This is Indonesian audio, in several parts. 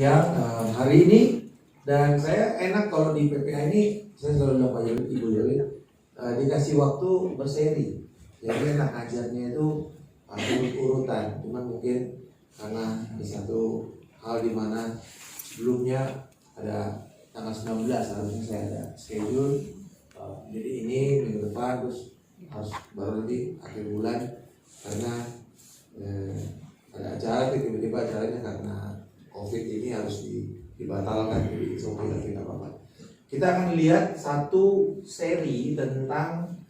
yang hari ini. Dan saya enak kalau di PPA ini, saya selalu bilang Pak Yuli, Ibu Yuli, dikasih waktu berseri. Jadi enak ngajarnya itu urut-urutan. Cuman mungkin karena di satu hal di mana sebelumnya ada tanggal 19 harusnya saya ada schedule, jadi ini minggu depan terus harus baru nanti akhir bulan karena ada acara, tiba-tiba acaranya karena COVID ini harus dibatalkan, jadi soalnya tidak apa-apa. Kita akan lihat satu seri tentang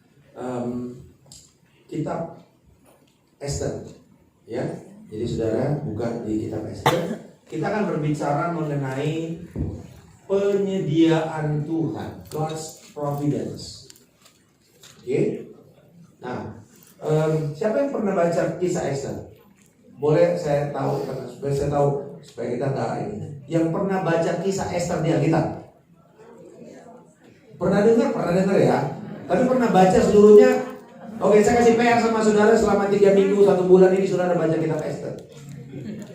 kitab Esther, ya. Jadi saudara buka di kitab Esther. Kita akan berbicara mengenai penyediaan Tuhan, God's providence. Oke. Nah, siapa yang pernah baca kisah Esther? Boleh saya tahu, supaya kita nggak ini. Yang pernah baca kisah Esther di Alkitab? Pernah dengar ya. Tapi pernah baca seluruhnya? Oke, saya kasih PR sama saudara selama 3 minggu, 1 bulan ini saudara baca kitab Esther.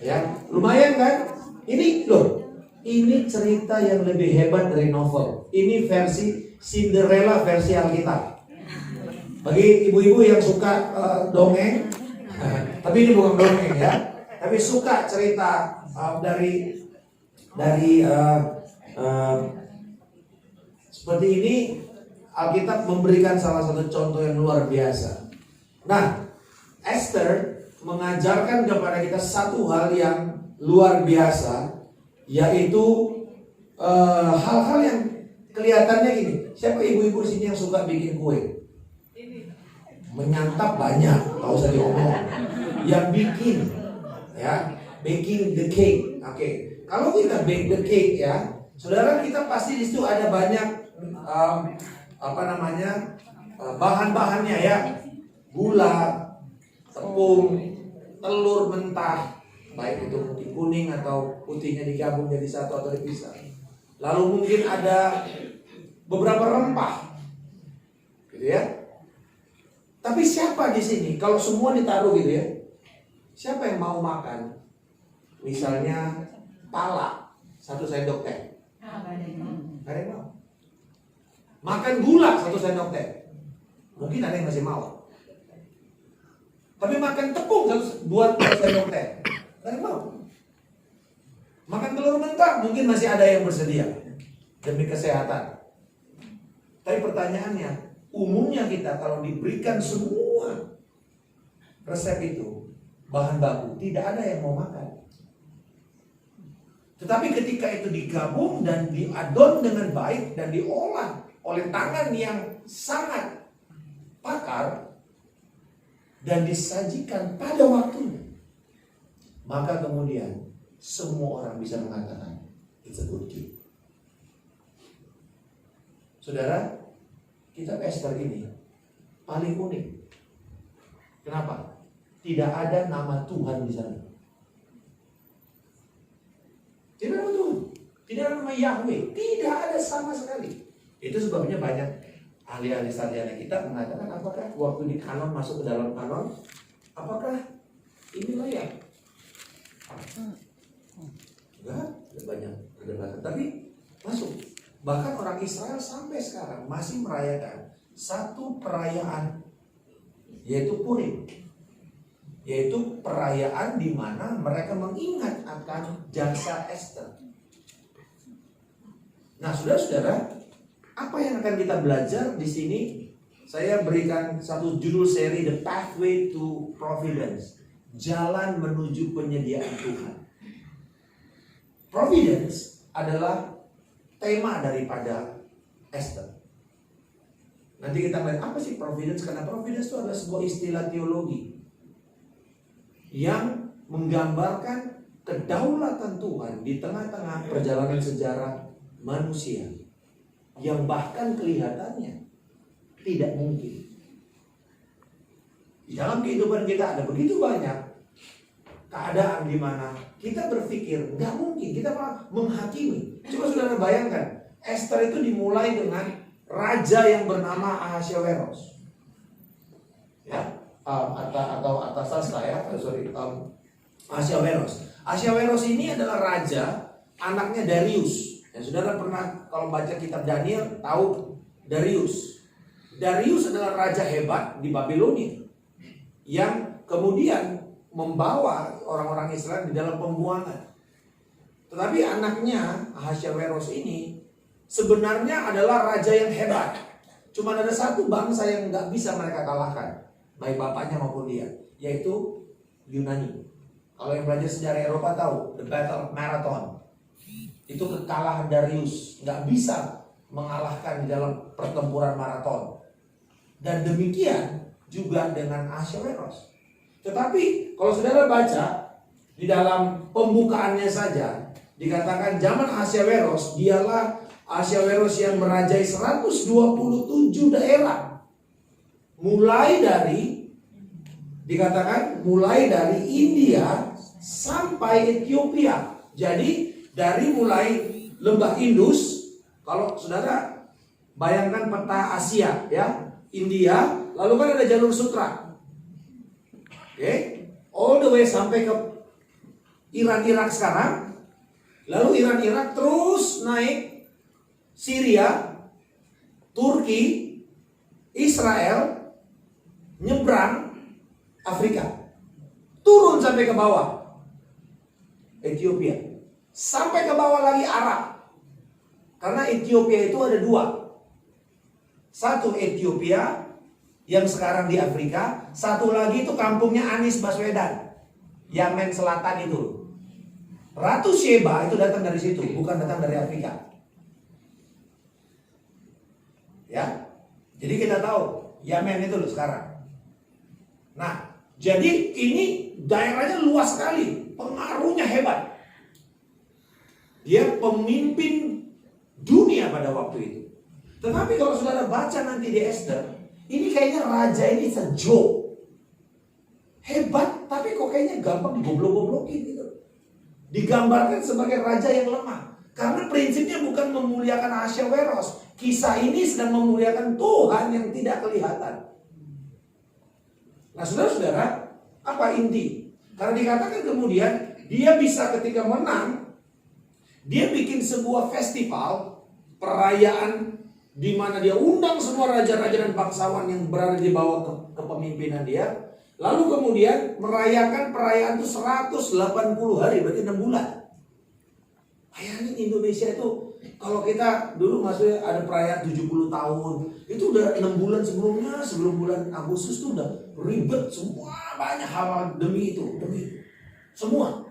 Ya, lumayan kan? Ini loh, ini cerita yang lebih hebat dari novel. Ini versi Cinderella versi Alkitab. Bagi ibu-ibu yang suka dongeng, tapi ini bukan dongeng ya, tapi suka cerita dari seperti ini. Alkitab memberikan salah satu contoh yang luar biasa. Nah, Esther mengajarkan kepada kita satu hal yang luar biasa, yaitu hal-hal yang kelihatannya gini. Siapa ibu-ibu di sini yang suka bikin kue? Menyantap banyak, tak usah diomong. Yang bikin, ya, baking the cake. Oke, kalau kita bake the cake ya, saudara, kita pasti di situ ada banyak bahan-bahannya ya, gula, tepung, telur mentah, baik itu putih kuning atau putihnya digabung jadi satu atau dipisah. Lalu mungkin ada beberapa rempah, gitu ya. Tapi siapa di sini kalau semua ditaruh gitu ya? Siapa yang mau makan? Misalnya pala 1 sendok teh. Gak ada yang mau. Makan gula 1 sendok teh. Mungkin ada yang masih mau. Tapi makan tepung 2 sendok teh. Gak ada yang mau. Makan telur mentah mungkin masih ada yang bersedia demi kesehatan. Tapi pertanyaannya, umumnya kita kalau diberikan semua resep itu, bahan baku, tidak ada yang mau makan. Tetapi ketika itu digabung dan diadon dengan baik dan diolah oleh tangan yang sangat pakar dan disajikan pada waktunya, maka kemudian semua orang bisa mengatakan it's a good gift. Saudara, kitab Esther ini paling unik. Kenapa? Tidak ada nama Tuhan di sana. Tidak ada nama Tuhan, tidak ada nama Yahweh, tidak ada sama sekali. Itu sebabnya banyak ahli-ahli sarjana kita mengatakan, apakah waktu di kanon masuk ke dalam kanon, apakah ini layak? Enggak, ada banyak perdebatan, tapi masuk. Bahkan orang Israel sampai sekarang masih merayakan satu perayaan, yaitu Purim, yaitu perayaan di mana mereka mengingat akan jasa Esther. Nah, saudara-saudara, apa yang akan kita belajar di sini? Saya berikan satu judul seri, The Pathway to Providence, jalan menuju penyediaan Tuhan. Providence adalah tema daripada Esther. Nanti kita lihat apa sih providence, karena providence itu adalah sebuah istilah teologi yang menggambarkan kedaulatan Tuhan di tengah-tengah perjalanan sejarah manusia yang bahkan kelihatannya tidak mungkin. Di dalam kehidupan kita ada begitu banyak keadaan di mana kita berpikir nggak mungkin, kita malah menghakimi. Coba saudara bayangkan, Esther itu dimulai dengan raja yang bernama Ahasuerus, ya, atau Ahasuerus. Ahasuerus ini adalah raja anaknya Darius. Ya, saudara pernah kalau baca kitab Daniel tahu Darius. Darius adalah raja hebat di Babilonia yang kemudian membawa orang-orang Israel di dalam pembuangan. Tetapi anaknya Ahasyaweros ini sebenarnya adalah raja yang hebat. Cuma ada satu bangsa yang nggak bisa mereka kalahkan, baik bapaknya maupun dia, yaitu Yunani. Kalau yang belajar sejarah Eropa tahu, the Battle of Marathon. Itu kekalahan Darius, nggak bisa mengalahkan di dalam pertempuran maraton. Dan demikian juga dengan Ahasyaweros. Tetapi kalau saudara baca di dalam pembukaannya saja dikatakan zaman Ahasyaweros, dialah Ahasyaweros yang merajai 127 daerah. Mulai dari India sampai Ethiopia. Jadi dari mulai lembah Indus, kalau saudara bayangkan peta Asia ya, India, lalu kan ada jalur sutra. Oke, all the way sampai ke Iran Irak sekarang. Lalu Iran Irak terus naik Syria, Turki, Israel, nyebrang Afrika, turun sampai ke bawah Ethiopia, sampai ke bawah lagi Arab. Karena Ethiopia itu ada dua. Satu Ethiopia yang sekarang di Afrika, satu lagi itu kampungnya Anies Baswedan, Yemen Selatan itu. Ratu Sheba itu datang dari situ, bukan datang dari Afrika. Ya, jadi kita tahu Yemen itu loh sekarang. Nah, jadi ini daerahnya luas sekali, pengaruhnya hebat. Dia pemimpin dunia pada waktu itu. Tetapi kalau saudara baca nanti di Esther, ini kayaknya raja ini sejo. Hebat, tapi kok kayaknya gampang digoblok-goblokin gitu. Digambarkan sebagai raja yang lemah. Karena prinsipnya bukan memuliakan Ahasyaweros. Kisah ini sedang memuliakan Tuhan yang tidak kelihatan. Nah saudara-saudara, apa inti? Karena dikatakan kemudian dia bisa ketika menang, dia bikin sebuah festival, perayaan di mana dia undang semua raja-raja dan bangsawan yang berada di bawah kepemimpinan dia. Lalu kemudian merayakan perayaan itu 180 hari, berarti 6 bulan. Bayangin Indonesia itu, kalau kita dulu maksudnya ada perayaan 70 tahun, itu udah 6 bulan sebelumnya, sebelum bulan Agustus itu udah ribet semua, banyak hal demi itu. Semua.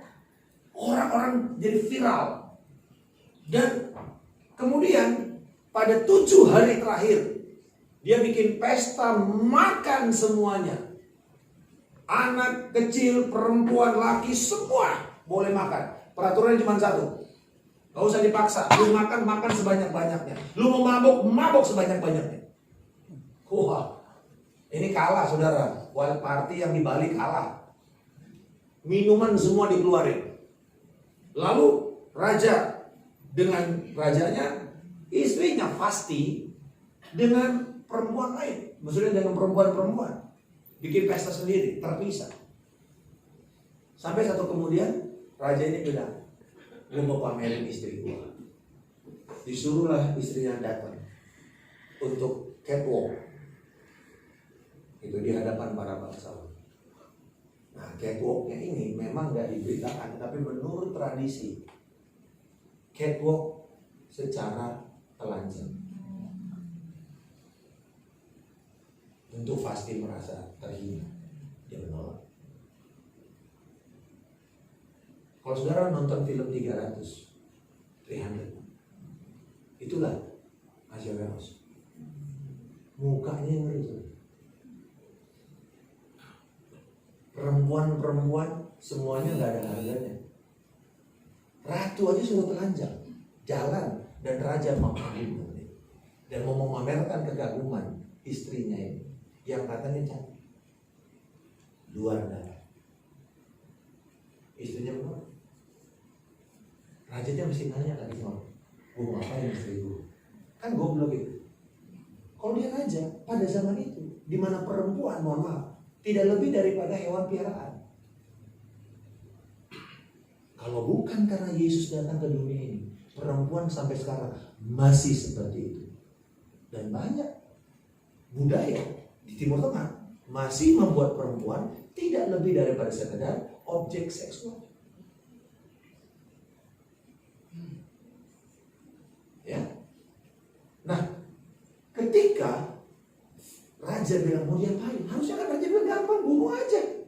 Orang-orang jadi viral. Dan kemudian pada 7 hari terakhir dia bikin pesta makan semuanya. Anak kecil, perempuan, laki, semua boleh makan. Peraturannya cuma satu, gak usah dipaksa. Lu makan sebanyak-banyaknya. Lu mau mabok sebanyak-banyaknya. Wah, ini kalah saudara. Wild party yang di Bali kalah. Minuman semua dikeluarin. Lalu raja dengan rajanya, istrinya pasti dengan perempuan lain, maksudnya dengan perempuan-perempuan, bikin pesta sendiri, terpisah. Sampai satu kemudian raja ini bilang, gue mau pamerin istri gue. Disuruhlah istrinya datang untuk catwalk, itu di hadapan para bangsawan. Nah catwalknya ini memang gak diberitakan, tapi menurut tradisi catwalk secara telanjang. Tentu pasti merasa terhina, dia menolak. Kalau saudara nonton film 300, itulah Ahasyaweros. Mukanya ngeri. Perempuan-perempuan semuanya gak ada harganya. Ratu aja sudah telanjang, jalan, dan raja mengagumkan dan mau memamerkan kekaguman istrinya ini yang katanya cantik, luar darah. Istrinya menolak. Rajanya mesti nanya lagi sama, gue mau ngapain istri gue? Kan goblok itu. Kalau dia raja pada zaman itu, di mana perempuan, mohon maaf, tidak lebih daripada hewan piaraan. Kalau bukan karena Yesus datang ke dunia ini, perempuan sampai sekarang masih seperti itu. Dan banyak budaya di Timur Tengah masih membuat perempuan tidak lebih daripada sekedar objek seksual. Ya. Nah, ketika raja bilang mau diapain, harusnya kan raja bilang gampang, bunuh aja.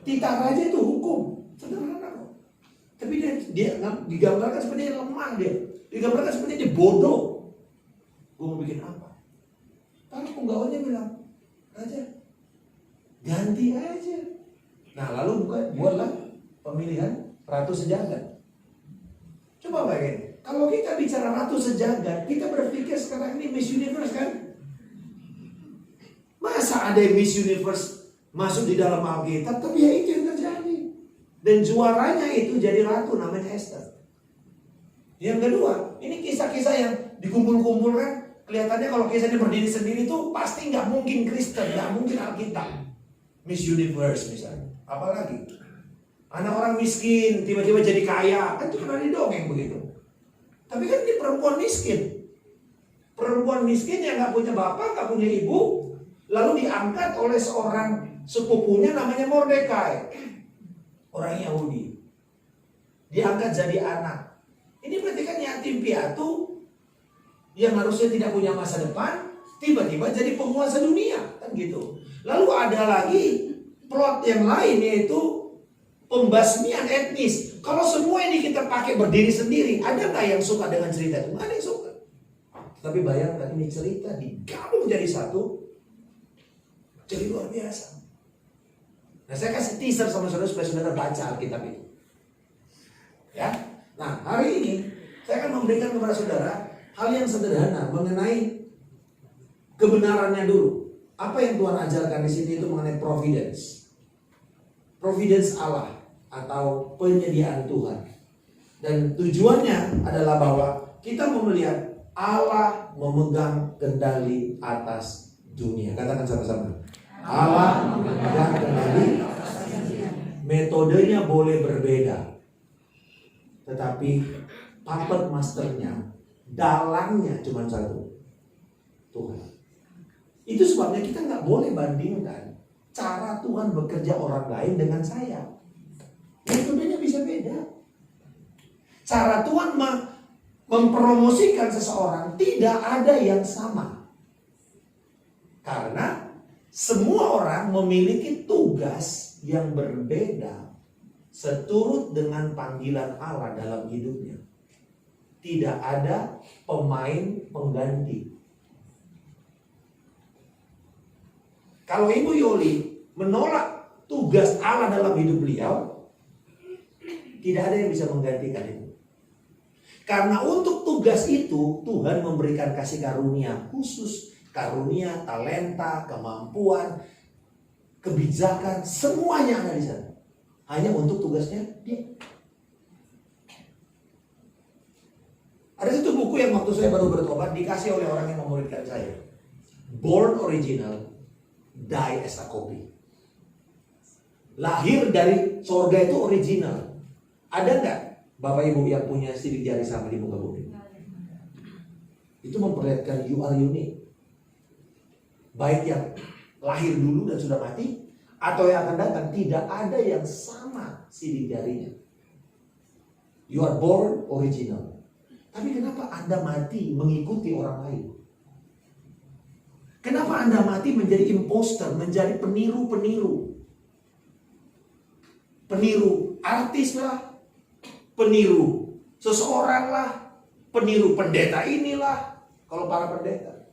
Titah raja itu hukum, sederhana kok. Tapi dia digambarkan seperti dia lemah, digambarkan seperti dia bodoh. Gue mau bikin apa? Para penggawanya bilang, raja ganti aja. Nah lalu buatlah pemilihan ratu sejagat. Coba bayangin, kalau kita bicara ratu sejagat, kita berpikir sekarang ini Miss Universe kan? Masa ada Miss Universe masuk di dalam Alkitab? Tapi ya itu yang terjadi. Dan juaranya itu jadi ratu namanya Esther. Yang kedua, ini kisah-kisah yang dikumpul-kumpulkan. Kelihatannya kalau kisahnya berdiri sendiri tuh pasti nggak mungkin Kristen, nggak mungkin Alkitab. Miss Universe misalnya. Apalagi anak orang miskin tiba-tiba jadi kaya, kan cuma ada dongeng begitu. Tapi kan ini perempuan miskin. Perempuan miskin yang nggak punya bapak, nggak punya ibu, lalu diangkat oleh seorang sepupunya namanya Mordekai, orang Yahudi. Diangkat jadi anak. Ini berarti kan yatim piatu yang harusnya tidak punya masa depan, tiba-tiba jadi penguasa dunia, kan gitu. Lalu ada lagi plot yang lain, yaitu pembasmian etnis. Kalau semua ini kita pakai berdiri sendiri, ada nggak yang suka dengan cerita itu? Nggak ada yang suka. Tapi bayangkan ini cerita digabung jadi satu, jadi luar biasa. Nah saya kasih teaser sama saudara supaya saudara baca Alkitab itu. Ya. Nah hari ini saya akan memberikan kepada saudara hal yang sederhana mengenai kebenarannya dulu. Apa yang Tuhan ajarkan di sini itu mengenai providence. Providence Allah atau penyediaan Tuhan. Dan tujuannya adalah bahwa kita mau melihat Allah memegang kendali atas dunia. Katakan sama-sama. Allah memegang kendali atas dunia. Metodenya boleh berbeda, tetapi puppet masternya, dalangnya cuma satu, Tuhan. Itu sebabnya kita nggak boleh bandingkan cara Tuhan bekerja orang lain dengan saya. Metodenya bisa beda. Cara Tuhan mempromosikan seseorang tidak ada yang sama. Karena semua orang memiliki tugas yang berbeda seturut dengan panggilan Allah dalam hidupnya. Tidak ada pemain pengganti. Kalau Ibu Yoli menolak tugas Allah dalam hidup beliau, tidak ada yang bisa menggantikan itu. Karena untuk tugas itu Tuhan memberikan kasih karunia khusus, karunia, talenta, kemampuan, kebijakan, semuanya ada di sana. Hanya untuk tugasnya dia. Ada satu buku yang waktu saya baru bertobat dikasih oleh orang yang memuridkan saya. Born Original, Die as a Copy. Lahir dari sorga itu original. Ada nggak Bapak Ibu yang punya sidik jari sama di muka bumi? Itu memperlihatkan you are unique. Baik yang lahir dulu dan sudah mati, atau yang akan datang, tidak ada yang sama sidik jarinya. You are born original. Tapi kenapa Anda mati mengikuti orang lain? Kenapa Anda mati menjadi imposter, menjadi peniru-peniru? Peniru artis lah, peniru seseorang lah, peniru pendeta inilah. Kalau para pendeta,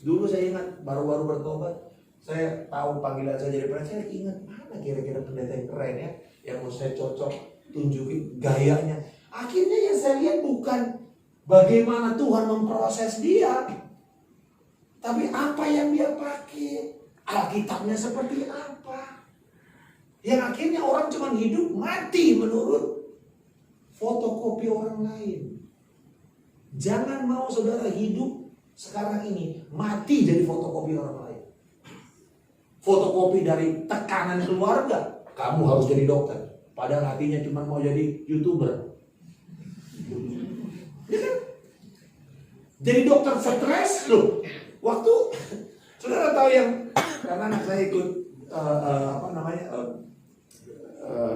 dulu saya ingat baru-baru bertobat, saya tahu panggilan saya jadi pendeta, saya ingat mana kira-kira pendeta yang keren ya, yang mau saya cocok, tunjukin gayanya. Akhirnya yang saya lihat bukan bagaimana Tuhan memproses dia, tapi apa yang dia pakai, Alkitabnya seperti apa. Yang akhirnya orang cuma hidup mati menurut fotokopi orang lain. Jangan mau saudara hidup sekarang ini mati jadi fotokopi orang lain. Fotokopi dari tekanan keluarga, Kamu harus jadi dokter. Padahal hatinya cuma mau jadi YouTuber. Ya kan? Jadi dokter stres loh. Waktu saudara tahu yang karena anak saya ikut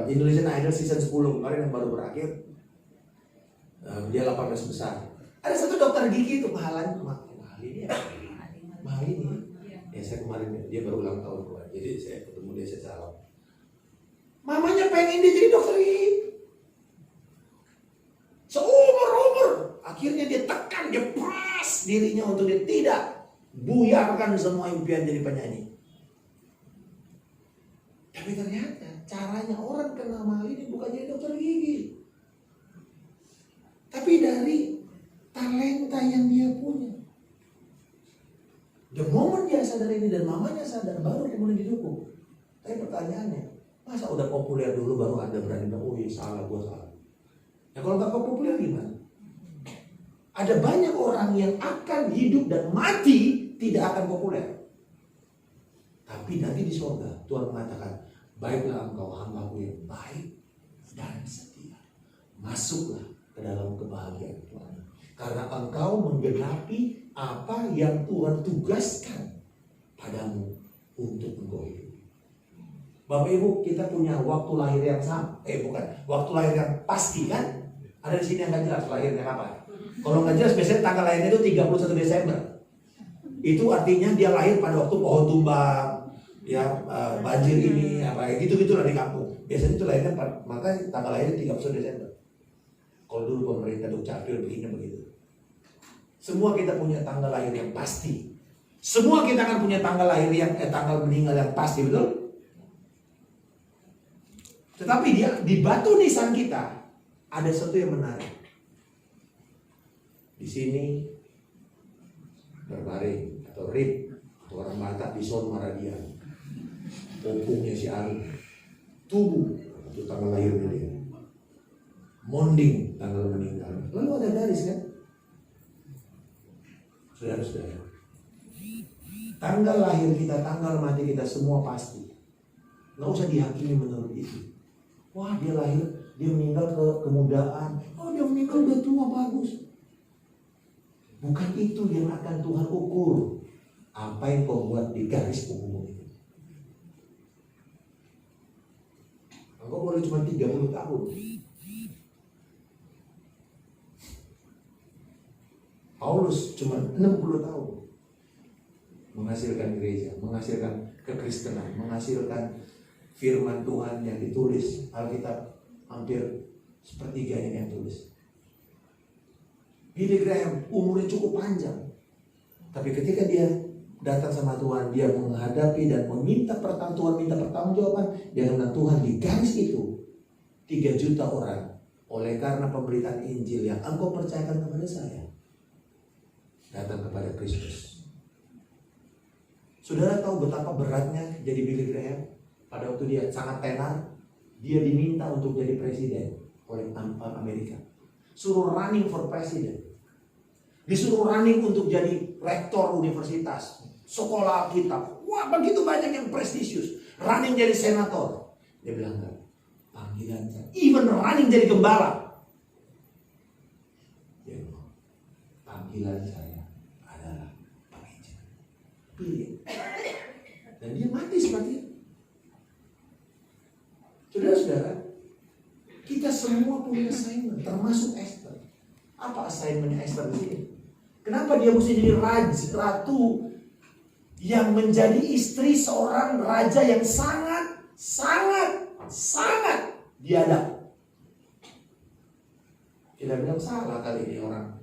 Indonesian Idol season 10 kemarin yang baru berakhir. Dia 18 besar. Ada satu dokter gigi itu mahal ini. Ya saya kemarin dia baru ulang tahun kemarin. Jadi saya ketemu dia secara mamanya pengen dia jadi dokter gigi. Seumur-umur. Akhirnya dia tekan, dia peras dirinya untuk dia tidak buyarkan semua impian jadi penyanyi. Tapi ternyata caranya orang kenal mahal ini bukan jadi dokter gigi. Tapi dari talenta yang dia punya. The moment dia sadar ini dan mamanya sadar, baru kemudian didukung. Tapi pertanyaannya, masa udah populer dulu baru Anda berani bilang, oh iya salah, gue salah. Ya kalau nggak populer gimana? Ada banyak orang yang akan hidup dan mati tidak akan populer. Tapi nanti di surga Tuhan mengatakan, baiklah engkau hamba-Ku yang baik dan setia. Masuklah ke dalam kebahagiaan Tuhan. Karena engkau menggenapi apa yang Tuhan tugaskan padamu untuk engkau hidup. Bapak Ibu, kita punya waktu lahir yang sama. Waktu lahir yang pasti kan? Ada di sini yang nggak jelas lahirnya kapan. Kalau nggak jelas biasanya tanggal lahirnya itu 31 Desember. Itu artinya dia lahir pada waktu pohon tumbang, ya banjir ini, apa gitu-gitu lah di kampung. Biasanya itu lahirnya maka tanggal lahirnya 31 Desember. Kalau dulu pemerintah Dukcapil begini begitu. Semua kita punya tanggal lahir yang pasti. Semua kita akan punya tanggal lahir yang tanggal meninggal yang pasti, betul? Tetapi di batu nisan kita ada sesuatu yang menarik. Di sini berbaring atau rib atau orang Batak di Son Maradian. Opungnya si Ari. Tubuh itu tanggal lahirnya dia. Monding tanggal meninggal. Lalu ada garis kan? Saudara-saudara. Tanggal lahir kita, tanggal mati kita semua pasti. Nggak usah dihakimi menurut itu. Wah dia lahir, dia meninggal ke kemudaan. Oh dia meninggal udah tua, bagus. Bukan itu yang akan Tuhan ukur. Apa yang kau buat di garis umum itu. Engkau boleh cuma 30 tahun. Paulus cuma 60 tahun. Menghasilkan gereja, menghasilkan kekristenan, menghasilkan firman Tuhan yang ditulis. Alkitab hampir sepertiganya yang tulis. Billy Graham umurnya cukup panjang. Tapi ketika dia datang sama Tuhan, dia menghadapi dan meminta pertanggungjawaban. Dia bilang, Tuhan di garis itu 3 juta orang oleh karena pemberitaan Injil yang engkau percayakan kepada saya datang kepada Kristus. Saudara tahu betapa beratnya jadi Billy Graham? Pada waktu dia sangat tenar, dia diminta untuk jadi presiden oleh Amerika. Suruh running for president. Disuruh running untuk jadi rektor universitas, sekolah Alkitab. Wah, begitu banyak yang prestisius. Running jadi senator. Dia bilang, enggak, panggilan saya. Even running jadi gembala. Dia bilang, panggilan saya adalah penginjil. Pilih. Dan dia mati seperti itu. Saudara-saudara, kita semua punya assignment, termasuk Esther. Apa assignmentnya Esther di sini? Kenapa dia mesti jadi ratu yang menjadi istri seorang raja yang sangat biadab? Kita bilang salah kali ini orang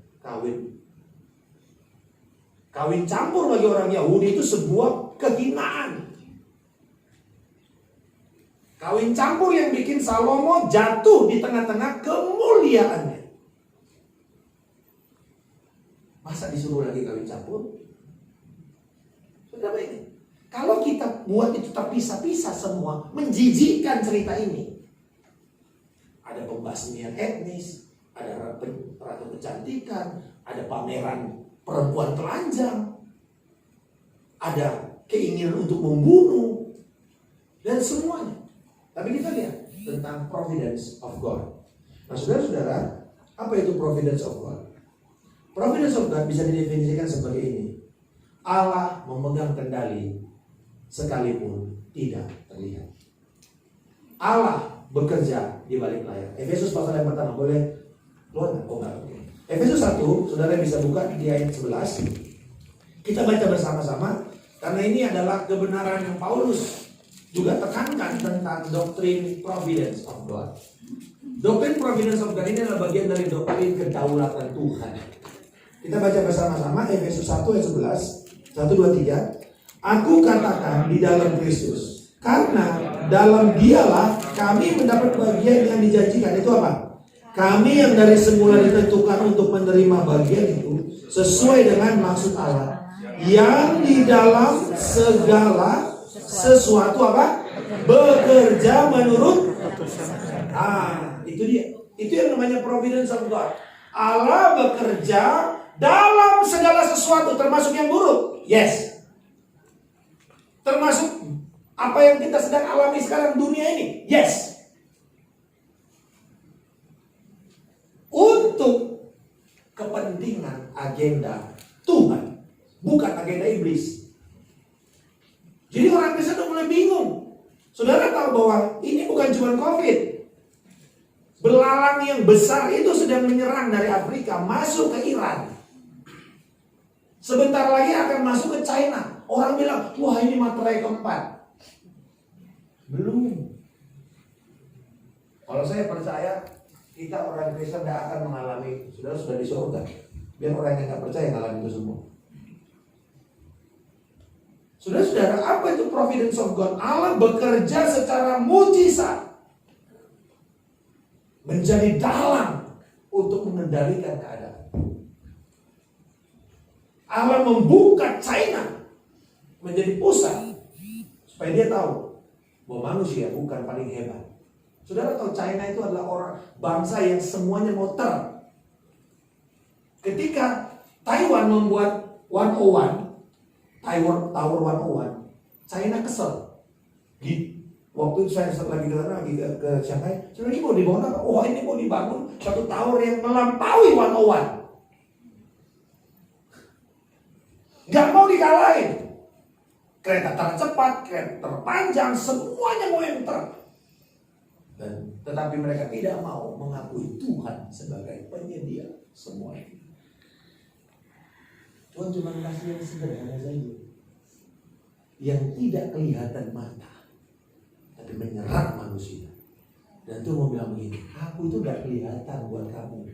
kawin campur bagi orang Yahudi itu sebuah kehinaan. Kawin campur yang bikin Salomo jatuh di tengah-tengah kemuliaannya. Masa disuruh lagi kawin campur? Sudah ini. Kalau kita buat itu terpisah-pisah semua, menjijikkan cerita ini. Ada pembasmian etnis, ada ratu kecantikan, ada pameran perempuan telanjang, ada keinginan untuk membunuh, dan semuanya. Tapi kita lihat tentang providence of God. Nah, saudara-saudara, apa itu providence of God? Providence of God bisa didefinisikan sebagai ini. Allah memegang kendali sekalipun tidak terlihat. Allah bekerja di balik layar. Efesus pasal yang pertama, boleh keluar nggak? Oh enggak, oke. Efesus 1, saudara bisa buka di ayat 11. Kita baca bersama-sama, karena ini adalah kebenaran yang Paulus juga tekankan tentang doktrin providence of God. Doktrin providence of God ini adalah bagian dari doktrin kedaulatan Tuhan. Kita baca bersama-sama Efesus 1 ayat 11. 1, 2, 3. Aku katakan di dalam Kristus, karena dalam Dialah kami mendapat bagian yang dijanjikan. Itu apa? Kami yang dari semula ditentukan untuk menerima bagian itu sesuai dengan maksud Allah, yang di dalam segala sesuatu apa? Bekerja menurut itu dia. Itu yang namanya providence of God. Allah bekerja dalam segala sesuatu, termasuk yang buruk. Yes. Termasuk apa yang kita sedang alami sekarang dunia ini. Yes. Untuk kepentingan agenda Tuhan, bukan agenda iblis. Jadi orang Kristen udah mulai bingung. Saudara tahu bahwa ini bukan cuma COVID. Belalang yang besar itu sedang menyerang dari Afrika masuk ke Iran. Sebentar lagi akan masuk ke China. Orang bilang, wah ini materai keempat. Belum. Kalau saya percaya, kita orang Kristen tidak akan mengalami, sudah di surga. Biar orang yang nggak percaya mengalami itu semua. Saudara-saudara, apa itu providence of God? Allah bekerja secara mujizat, menjadi dalang untuk mengendalikan keadaan. Allah membuka China menjadi pusat supaya dia tahu bahwa manusia bukan paling hebat. Saudara tahu China itu adalah orang bangsa yang semuanya mau ter. Ketika Taiwan membuat 101, Tower 101, China kesel. Waktu itu saya lagi ke Shanghai, saya ini mau dibangun apa? Oh ini mau dibangun satu tower yang melampaui 101. Gak mau dikalahin. Kereta tercepat, kereta terpanjang, semuanya mau yang tetapi mereka tidak mau mengakui Tuhan sebagai penyedia semua itu. Tuhan cuma kasih yang sederhana saja, yang tidak kelihatan mata, tapi menyerang manusia. Dan Tuhan mau bilang begini, aku itu gak kelihatan buat kamu,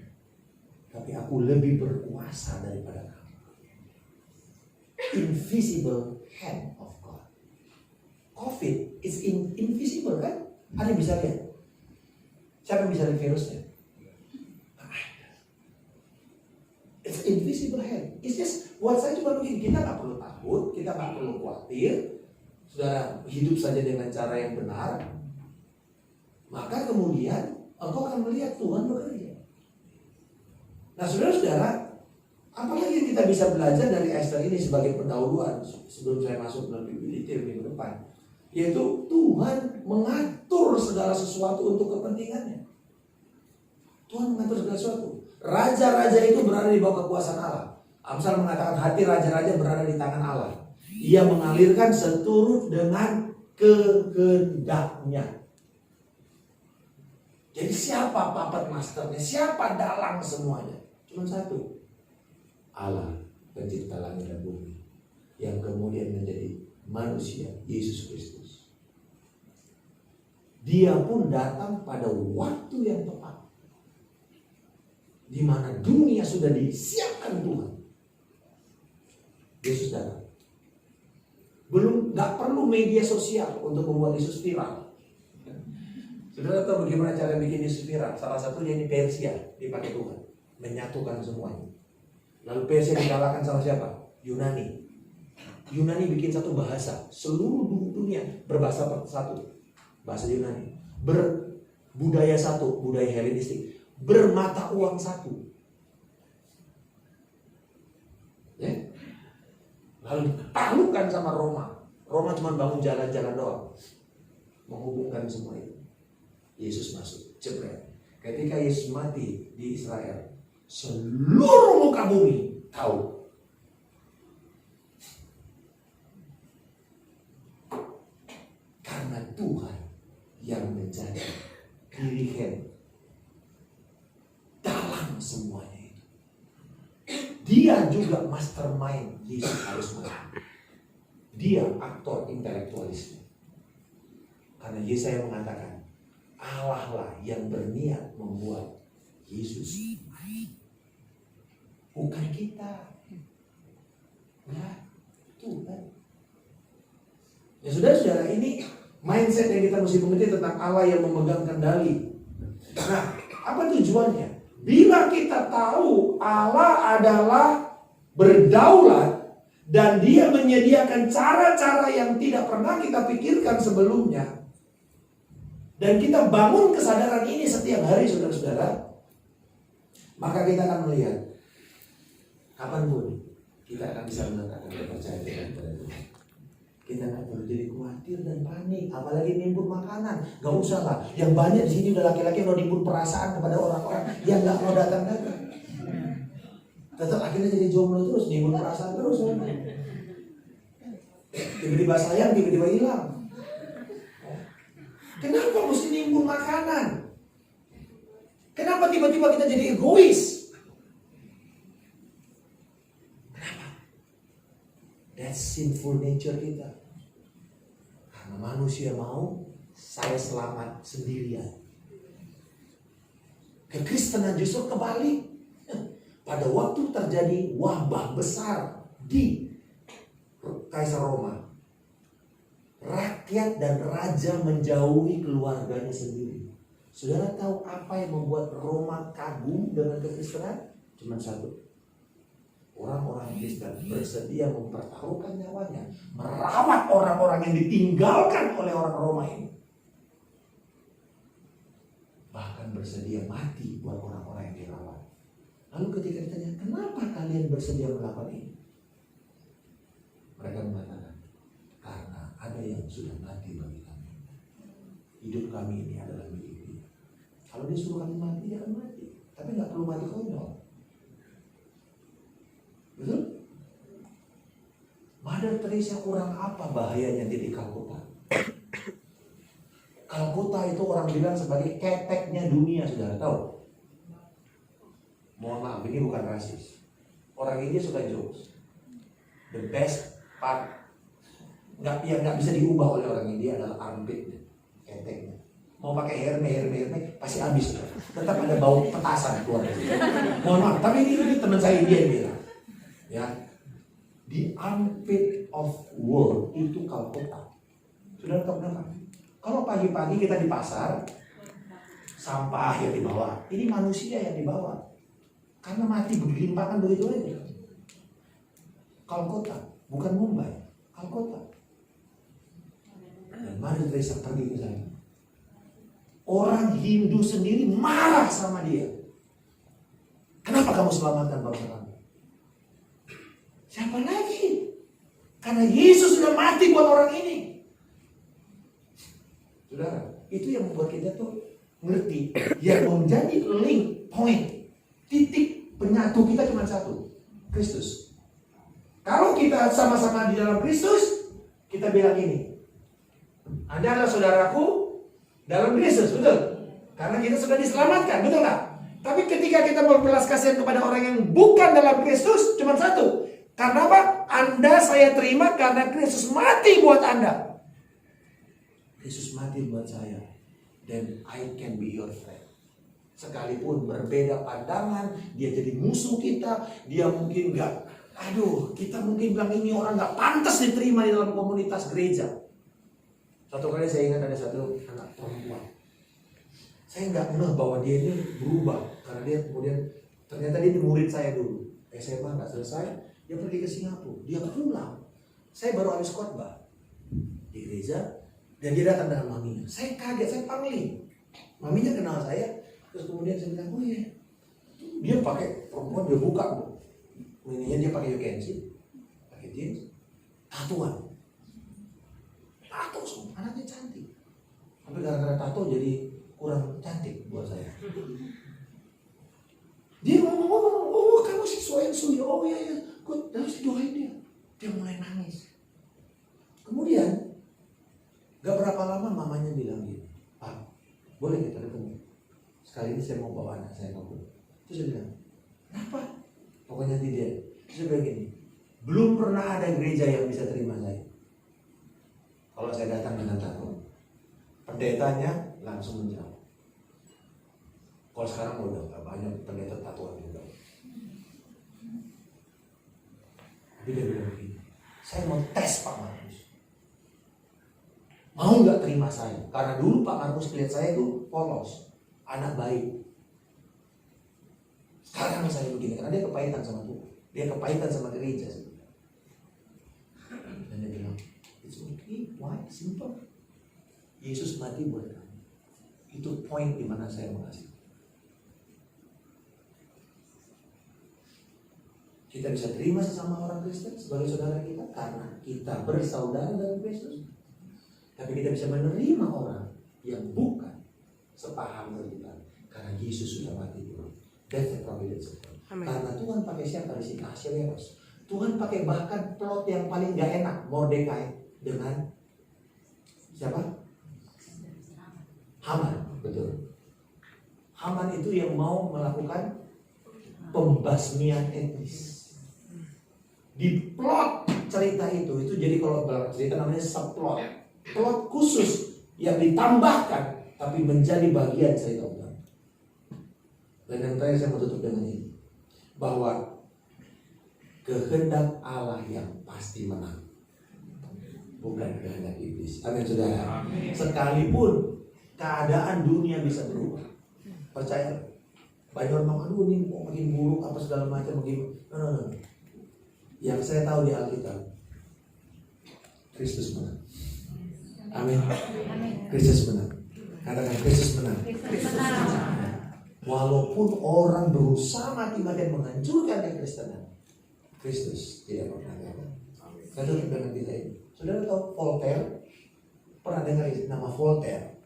tapi aku lebih berkuasa daripada kamu. Invisible hand of God. COVID is invisible kan? Ada yang bisa lihat? Siapa yang bisa lihat virusnya? It's invisible hand. It's just, buat saya cuma begini, kita gak perlu takut, kita gak perlu khawatir. Saudara hidup saja dengan cara yang benar, maka kemudian engkau akan melihat Tuhan bekerja. Nah saudara-saudara, apalagi kita bisa belajar dari Esther ini sebagai pendahuluan sebelum saya masuk lebih detail minggu depan, yaitu Tuhan mengatur segala sesuatu untuk kepentingannya. Tuhan mengatur segala sesuatu. Raja-raja itu berada di bawah kekuasaan Allah. Amsal mengatakan hati raja-raja berada di tangan Allah. Ia mengalirkan seturut dengan kehendaknya. Jadi siapa puppet masternya? Siapa dalang semuanya? Cuma satu. Allah, pencipta langit dan bumi, yang kemudian menjadi manusia, Yesus Kristus. Dia pun datang pada waktu yang tepat, di mana dunia sudah disiapkan Tuhan. Yesus datang. Gak perlu media sosial untuk membuat Yesus viral. Saudara tahu bagaimana cara bikin Yesus viral? Salah satunya ini Persia dipakai Tuhan, menyatukan semuanya. Lalu Persia dikalahkan sama siapa? Yunani. Yunani bikin satu bahasa, seluruh dunia berbahasa satu, bahasa Yunani. Berbudaya satu, budaya Helenistik. Bermata uang satu. Ya? Lalu ditaklukkan sama Roma. Roma cuma bangun jalan-jalan doang. menghubungkan semua itu. Yesus masuk, jebret. Ketika Yesus mati di Israel, seluruh muka bumi tahu. Karena Tuhan yang menjadi dirigen dalam semuanya itu. Dia juga mastermind Yesus harus mati. Dia aktor intelektualisme. Karena Yesaya mengatakan, Allah lah yang berniat membuat Yesus. Bukan kita. Nah, Tuhan. Ya saudara-saudara, ini mindset yang kita mesti mengerti tentang Allah yang memegang kendali. Nah, apa tujuannya? Bila kita tahu Allah adalah berdaulat dan Dia menyediakan cara-cara yang tidak pernah kita pikirkan sebelumnya, dan kita bangun kesadaran ini setiap hari, saudara-saudara, maka kita akan melihat kapanpun kita akan bisa mengatakan dan percaya kepada Tuhan. Kita nggak perlu jadi khawatir dan panik, apalagi nimbun makanan. Gak usah lah. Yang banyak di sini udah laki-laki yang mau nimbun perasaan kepada orang-orang yang nggak mau datang-datang. Tetap akhirnya jadi jomblo terus, nimbun perasaan terus. Tiba-tiba sayang, tiba-tiba hilang. Kenapa mesti nimbun makanan? Kenapa tiba-tiba kita jadi egois? Kenapa? That's sinful nature kita. Karena manusia mau saya selamat sendirian. Kekristenan justru kebalik. Pada waktu terjadi wabah besar di Kaisar Roma, rakyat dan raja menjauhi keluarganya sendiri. Saudara tahu apa yang membuat Roma kagum dengan kekristenan? Cuma satu. Orang-orang Kristen bersedia mempertaruhkan nyawanya, merawat orang-orang yang ditinggalkan oleh orang Roma ini. Bahkan bersedia mati buat orang-orang yang dirawat. Lalu ketika ditanya, kenapa kalian bersedia melakukan ini? Mereka mengatakan, karena ada yang sudah mati bagi kami. Hidup kami ini adalah milik Dia. Kalau Dia suruh kami mati, Dia akan mati. Tapi nggak perlu mati konyol. Betul? Mother Teresa kurang apa bahayanya di Kalkuta? Kalkuta itu orang bilang sebagai keteknya dunia, saudara tahu? Mohon maaf, ini bukan rasis. Orang India suka jokes. The best part yang nggak bisa diubah oleh orang India adalah armpitnya, keteknya. Mau pakai herme pasti habis. Tetap ada bau petasan keluar dari situ. Mohon maaf, tapi ini teman saya India yang bilang. Ya, the armpit of world itu Kalkuta. Sudah tahu kenapa? Kalau pagi-pagi kita di pasar, sampah yang dibawa, ini manusia yang dibawa. Karena mati berlimpahkan begitu aja. Kalkuta, bukan Mumbai, Kalkuta. Dan Mother Teresa pergi ke sana. Orang Hindu sendiri marah sama dia. Kenapa kamu selamatkan bangsa kamu? Siapa lagi? Karena Yesus sudah mati buat orang ini. Saudara, itu yang membuat kita tuh ngerti. Yang menjadi link point, titik penyatu kita cuma satu, Kristus. Kalau kita sama-sama di dalam Kristus, kita bilang ini, Anda adalah saudaraku dalam Kristus, betul? Karena kita sudah diselamatkan, betul nggak? Tapi ketika kita berbelas kasihan kepada orang yang bukan dalam Kristus, cuma satu. Karena apa? Anda saya terima karena Kristus mati buat Anda. Kristus mati buat saya. Then I can be your friend. Sekalipun berbeda pandangan, dia jadi musuh kita, dia mungkin gak, kita mungkin bilang ini orang gak pantas diterima di dalam komunitas gereja. Satu kali saya ingat ada satu anak perempuan. Saya gak ngeh bahwa dia ini berubah. Karena dia kemudian, ternyata dia murid saya dulu. SMA gak selesai. Dia pergi ke Singapura, dia pulang. Saya baru habis khotbah di gereja, dan dia datang dengan maminya. Saya kaget, saya pangling. Maminya kenal saya, terus kemudian saya bilang, oh iya. Dia pakai perempuan, dia buka. Mininya dia pakai UKNC, pakai jeans, tatuan. Tato semua, anaknya cantik. Tapi gara-gara tato jadi kurang cantik buat saya. Dia ngomong, oh kamu siswa yang sulit, oh iya, kok harus doain dia. Dia mulai nangis. Kemudian, gak berapa lama mamanya bilang gini, Pak, boleh kita ketemu? Sekali ini saya mau bawa anak saya ngobrol. Terus saya bilang, kenapa? Pokoknya nanti dia. Terus saya bilang gini, belum pernah ada gereja yang bisa terima saya. Kalau saya datang dengan tato, pendetanya langsung menjawab. Kalau sekarang udah gak banyak pendeta tatoan juga. Tapi dia bilang begini, saya mau tes Pak Markus. Mau nggak terima saya? Karena dulu Pak Markus lihat saya itu polos, anak baik. Sekarang saya begini, karena dia kepahitan sama Tuhan. Dia kepahitan sama gereja. Dan dia bilang, it's okay, why? Simple. Yesus mati buat kamu. Itu poin di mana saya mengasihi. Kita bisa terima sesama orang Kristen sebagai saudara kita karena kita bersaudara dalam Kristus. Tapi kita bisa menerima orang yang bukan sepaham dengan kita karena Yesus sudah mati dulu. That's the providence of God. Karena Tuhan pakai siapa di sini? Ahasiweros. Tuhan pakai bahkan plot yang paling gak enak, Mordekai dengan siapa? Haman, betul. Haman itu yang mau melakukan pembasmian etnis. Di plot cerita itu jadi kalau cerita namanya subplot, plot khusus yang ditambahkan tapi menjadi bagian cerita utama. Dan yang terakhir saya mau tutup dengan ini, bahwa kehendak Allah yang pasti menang, bukan kehendak iblis. Amin saudara. Sekalipun keadaan dunia bisa berubah, percaya. Banyak orang aduh ini kok makin buruk apa segala macam begini. No. Yang saya tahu di Alkitab, Kristus menang. Amin. Kristus menang. Katakan Kristus menang. Walaupun orang berusaha mati-matian menghancurkan kekristenan, Kristus tidak pernah gagal. Saya tutup dengan kita ini. Saudara tahu Voltaire? Pernah dengar nama Voltaire?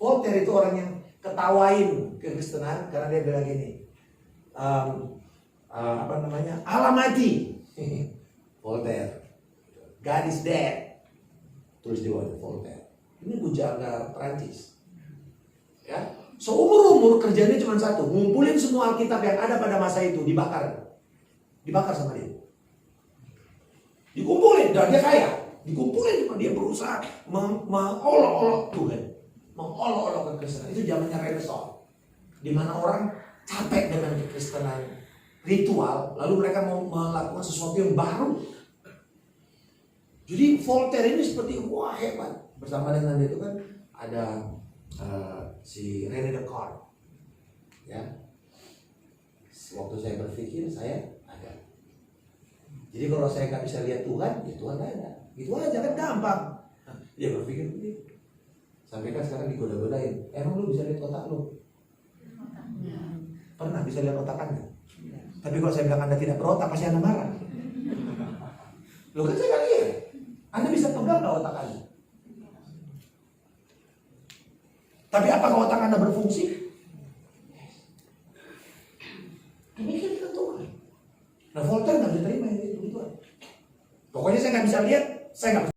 Voltaire itu orang yang ketawain kekristenan karena dia bilang gini, Allah mati. Voltaire, God is dead. Tulis di wajah Voltaire. Ini pujangga Perancis. Ya, seumur kerjanya cuma satu, ngumpulin semua Alkitab yang ada pada masa itu, dibakar sama dia. Dikumpulin, dan dia kaya. Dikumpulin, cuma dia berusaha mengolok-olok Tuhan, mengolok-olok kekristenan. Itu zamannya Renaissance, di mana orang capek dengan kekristenan ritual, lalu mereka mau melakukan sesuatu yang baru. Jadi Voltaire ini seperti wah hebat. Bersama dengan dia itu kan ada si René Descartes. Ya, waktu saya berpikir saya ada. Jadi kalau saya nggak bisa lihat Tuhan, ya Tuhan ada. Gitu aja kan gampang. Dia berpikir begitu. Sampai kan sekarang digoda-godain. Emang lu bisa lihat otak lu? Pernah bisa lihat otak Anda? Tapi kalau saya bilang Anda tidak berotak, pasti Anda marah. Loh kan saya nggak lihat. Anda bisa pegang nggak otak Anda? Tapi apakah otak Anda berfungsi? Demikian juga Tuhan. Nah Voltaire nggak bisa terima ini begitu. Pokoknya saya nggak bisa lihat, saya nggak